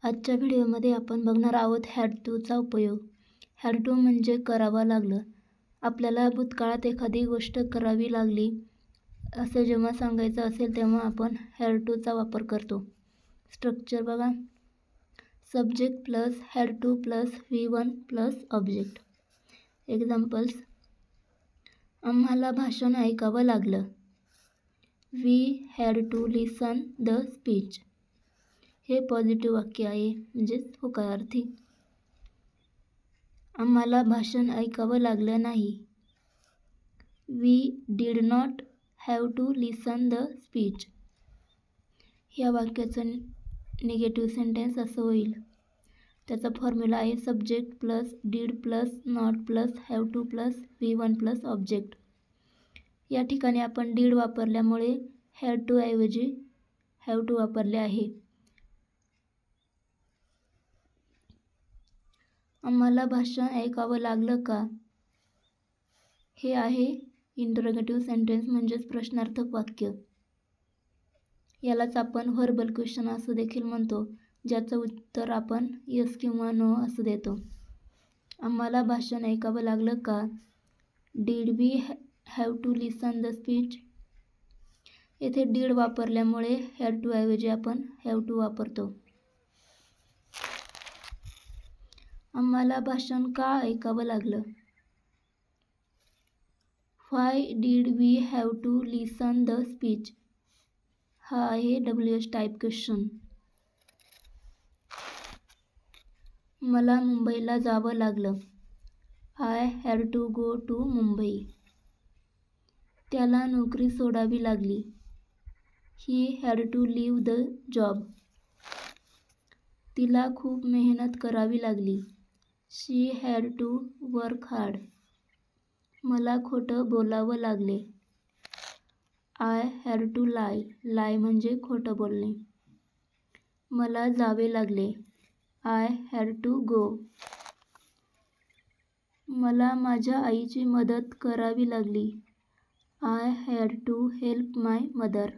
आजच्या व्हिडिओमध्ये आपण बघणार आहोत हॅड टूचा उपयोग. हॅड टू म्हणजे करावं लागलं. आपल्याला भूतकाळात एखादी गोष्ट करावी लागली असं जेव्हा सांगायचं असेल तेव्हा आपण हॅड टूचा वापर करतो. स्ट्रक्चर बघा. Subject plus had to plus V1 plus object. Examples. आम्हाला भाषण ऐकावं लागलं. We had to listen the speech. हे पॉझिटिव्ह वाक्य आहे, म्हणजेच होकारार्थी. आम्हाला भाषण ऐकावं लागलं नाही. वी डिड नॉट हॅव टू लिसन द स्पीच. या वाक्याचं निगेटिव्ह सेंटेन्स असं होईल. त्याचा फॉर्म्युला आहे subject plus did plus not plus have to plus V1 plus object. या ठिकाणी आपण डिड वापरल्यामुळे हॅड टू ऐवजी हॅव टू वापरले आहे. आम्हाला भाषण ऐकावं लागलं का? हे आहे इंटरोगेटिव्ह सेंटेन्स, म्हणजेच प्रश्नार्थक वाक्य. यालाच आपण व्हर्बल क्वेश्चन असं देखील म्हणतो, ज्याचं उत्तर आपण यस किंवा नो असं देतो. आम्हाला भाषण ऐकावं लागलं का? Did we have to listen the speech. येथे डिड वापरल्यामुळे हॅड टू ऐवजी आपण हॅव टू वापरतो. आम्हाला भाषण का ऐकावं लागलं? Why did we have to listen the speech. हा आहे WH टाईप क्वेश्चन. मला मुंबईला जावं लागलं. I had to go to Mumbai. त्याला नोकरी सोडावी लागली. He had to leave the job. तिला खूप मेहनत करावी लागली. She had to work hard. मला खोटं बोलावं लागले. I had to lie. Lie म्हणजे खोटं बोलणे. मला जावे लागले. I had to go. मला माझ्या आईची मदत करावी लागली. I had to help my mother.